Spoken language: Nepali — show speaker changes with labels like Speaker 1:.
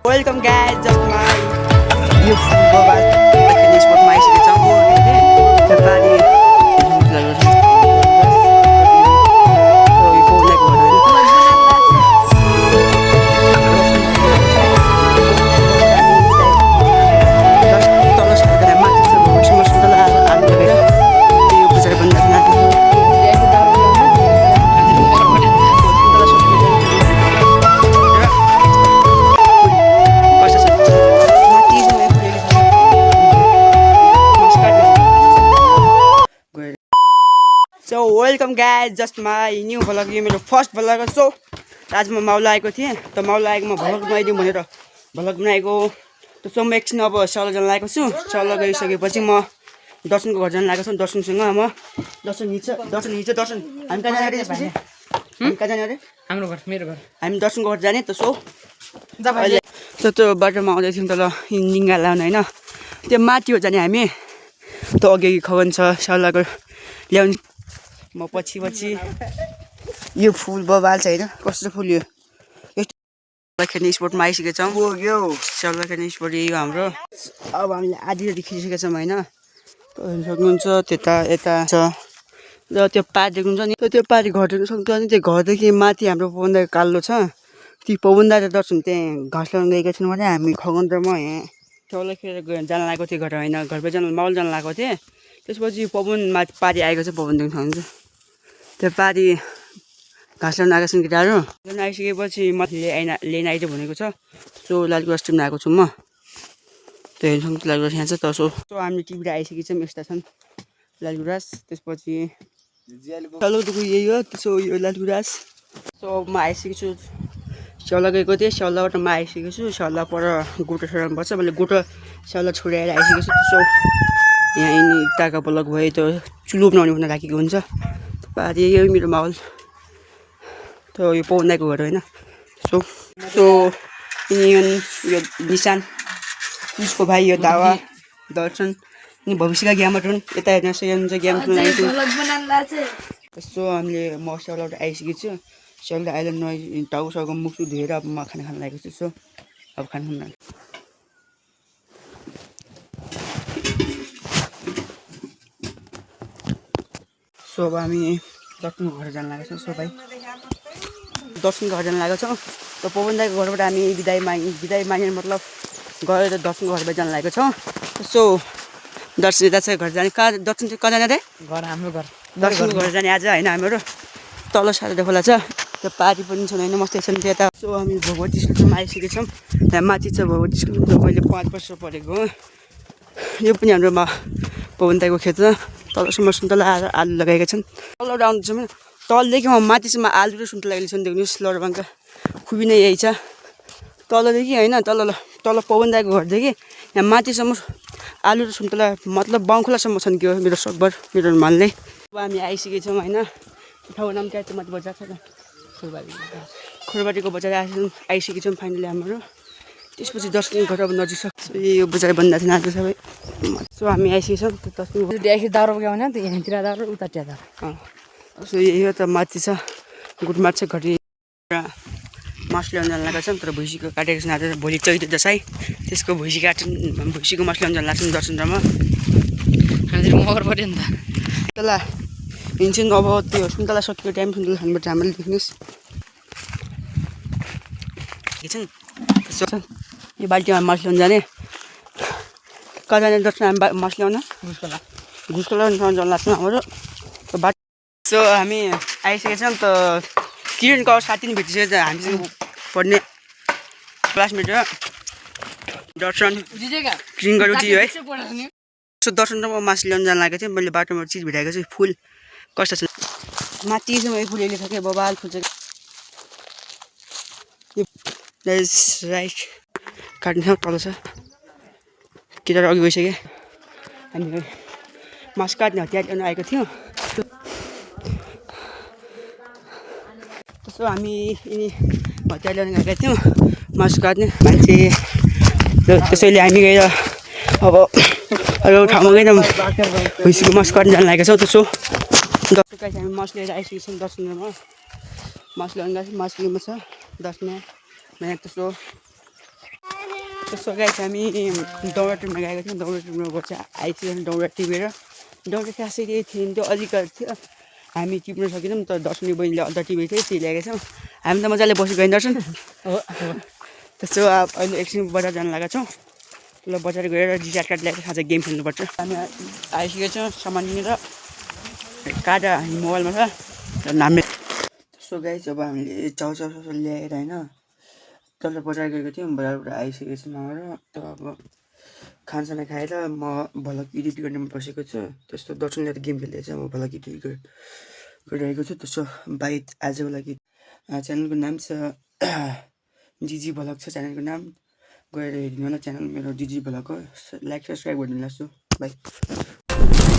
Speaker 1: Welcome guys, just my new mobile. Finish with my So welcome guys, just my new vlog. यो मेरो फर्स्ट भ्लग हो। सो आज म माउला आएको थिएँ, त माउला आएको म भ्लग बनाइदिउँ भनेर भ्लग बनाएको। त्यसो म एकछिन अब सल जान लागेको छु। सल गइसकेपछि म दर्शनको घर जान लागेको छु। दर्शनसँग म दर्शन हामी कहाँ जाने त्यसपछि हामी कहाँ जाने अरे?
Speaker 2: हाम्रो घर, मेरो घर।
Speaker 1: हामी दर्शनको घर जाने त। सो त्यो बाटोमा आउँदै थियौँ त ल निङ्गा लाउनु होइन, त्यो माथि हो जाने हामी। त अघि खगन छ सल्लाहको ल्याउने। म पछि यो फुल बबाल छ होइन, कस्तो फुल यो यस्तो खेल्ने स्पोर्टमा आइसकेको छौँ। सल्लाह खेल्ने स्पोर्ट यो हाम्रो। अब हामीले आधी खिचिसकेका छौँ होइन। सक्नुहुन्छ त्यता यता छ र त्यो पार देख्नुहुन्छ नि, त्यो पारि घर देख्नु सक्नुहुन्छ नि। त्यो घरदेखि माथि हाम्रो पवनदाको कालो छ। ती पवनदा र दर्शन त्यहाँ घाँस लगाउनु गएका छौँ भने हामी खगन र म यहाँ सल्लाह खेलेर जान लागेको थिएँ घर होइन, घरमै माउल जान लागेको थिएँ। त्यसपछि पवन माथि पारि आएको छ, पवन देख्नु सक्नुहुन्छ। त्यो पारि घाँस ल्याउनु आएको छन् केटाहरू। ल्याउनु आइसकेपछि माथि लिन आइज भनेको छ। सो लालगुराँस टिप्न आएको छु म। त्यो हेर्नु सक्नुहुन्छ लालगुराँस यहाँ छ त। सो हामीले टिपेर आइसकेको छौँ। यस्ता छन् लालगुराँस। त्यसपछि सल्लाहको यही हो। त्यसो यो लालगुराँस। सो म आइसकेको छु। सल्लाह गएको थिएँ, सल्लाहबाट म आइसकेको छु। सल्लाह पर गोठो छोडाउनु पर्छ, मैले गोठो सल्लाह छोडाएर आइसकेको छु। सो यहाँ यिनी ताका ब्लक भयो, त्यो चुलो बनाउने भनेर राखेको हुन्छ। पारि यही मेरो माहौल त। यो पवनदाको घर होइन। सो यो निशान, उसको भाइ यो दावा दर्शन अनि भविष्यका ग्यामर हुन्। यता हेर्न सक्नुहुन्छ ग्यामर लाइन्छु। सो हामीले म सल्लाहबाट आइसकेको छु। सल्लाह आइले नुहाइ टाउसाउको मुखसु धोएर अब म खाना खान लागेको छु। सो अब खाना खान सो अब हामी दर्शनको घर जान लागेको छौँ। सो भाइ दर्शनको घर जान लागेको छौँ। त पवन दाईको घरबाट हामी बिदाई मागेर मतलब गएर दर्शनको घरबाट जान लागेको छौँ। सो दर्शन यता छ घर जाने। कहाँ दर्शन चाहिँ कहाँ जाने रे?
Speaker 2: घर, हाम्रो घर।
Speaker 1: दर्शनको घर जाने आज होइन हाम्रो। तल साथै खोला छ, त्यो पारि पनि छ होइन, मस्तै छ नि त्यता। सो हामी भगवती स्कुलमा आइसकेको छौँ। त्यहाँ माथि छ भगवती स्कुल। मैले 5 वर्ष पढेको हो। यो पनि हाम्रो पवन दाईको खेत छ। तलसम्म सुन्तला आलु लगाएका छन्। तलबाट आउँदैछौँ तलदेखि माथिसम्म आलु र सुन्तला लगाएका छन्। देख्नुहोस् लडबाङका खुबी नै यही छ। तलदेखि होइन, तल पवन दाईको घरदेखि यहाँ माथिसम्म आलु र सुन्तला मतलब बाङखोलासम्म छन् कि हो मेरो सकभर मेरो मान्ने। अब हामी आइसकेको छौँ होइन। ठाउँको नाम चाहिँ माथि बजार छ त, खोरबारीको बजार आइसकेको छौँ फाइनली हाम्रो। त्यसपछि दर्शन घर अब नजिक छ। यो बजार बन्द थिएन आज सबै। सो हामी आइसकेको छौँ।
Speaker 2: त्यो दारो क्या भने यहाँतिर दारो उतातिर दारो।
Speaker 1: सो यही हो त, माथि छ गुटमा छ घरि मासु ल्याउनु जान लागेको छौँ। तर भैँसीको काटेको छन् आज। भोलि चैते दसैँ, त्यसको भैँसीको मासु ल्याउनु जान लाग्छ दर्शन र म।
Speaker 2: हामीतिर मगर पऱ्यो नि त।
Speaker 1: सुन्तला हिँड्छौँ अब। त्यो सुन्तला सकिएको टाइम सुन्तला खानुपर्छ हामीले। देख्नुहोस् यो बाल्टीमा मासु ल्याउनु जाने। कहाँ जाने दर्शन हामी मासु ल्याउन? घुसकोला जान लाग्छ हाम्रो बाटो। सो हामी आइसकेको छौँ त। किरणको साथी नि भेटिसकेको छ, हामीसँग पढ्ने क्लासमेट हो दर्शन। किरणको थियो है। सो दर्शन र म मासु ल्याउनु जान लागेको थिएँ। मैले बाटोमा चिज भेटाएको छु। फुल कस्तो छ माथिसम्म यो फुल लेखेको थियो, बबाल फुल चाहिँ। राइट काट्ने ठाउँ तल छ। केटाहरू अघि गइसक्यो। हामी मासु काट्ने हतियार ल्याउनु आएको थियो। त्यसो हामी यिनी हतियार ल्याउनु गएका थियौँ मासु काट्ने मान्छे। त्यसैले हामी गएर अब अरू ठाउँमा गएर भैँसीको मासु काट्न जान लागेको छौँ। त्यसो दर्शनको हामी मासु लिएर आइसकेको छौँ। दर्शनमा मासु ल्याउनु गएको छ। मासु लिनु छ दर्शनमा त्यस्तो त्यसो गाइस हामी दौरा टिममा गएको थियौँ दौरा टिमबाट चाहिँ आइसकेको दौरा टिपेर दौरा खासै केही थिएन त्यो अलिक थियो हामी टिप्न सकेनौँ तर दर्शनी बहिनीले अझ टिपेको थियो त्यही ल्याएका छौँ हामी त मजाले बसेको होइन दर्शन
Speaker 2: हो
Speaker 1: त्यसो अहिले एकछिन बजार जान लागेको छौँ ल बजार गएर रिचार्ज कार्ड ल्याएर खाजा गेम खेल्नुपर्छ हामी आइसकेको छौँ सामान किनेर कार्ड हामी मोबाइलमा छ र नाम्रे त्यसो गाइस अब हामीले चाउचाउ ल्याएर होइन तल बजार गएको थियौँ बजारबाट आइसकेको छौँ र त अब खानसाना खाएर म भलक एडिट गर्नेमा बसेको छु त्यस्तो दर्शनले त गेम खेल्दैछ म भलक एडिट गरिरहेको छु त्यसो बाई आजको लागि च्यानलको नाम छ जिजी भलक छ च्यानलको नाम गएर हेरिदिनु होला च्यानल मेरो जिजी भलक हो लाइक सब्सक्राइब गरिदिनु लाग्छु बाई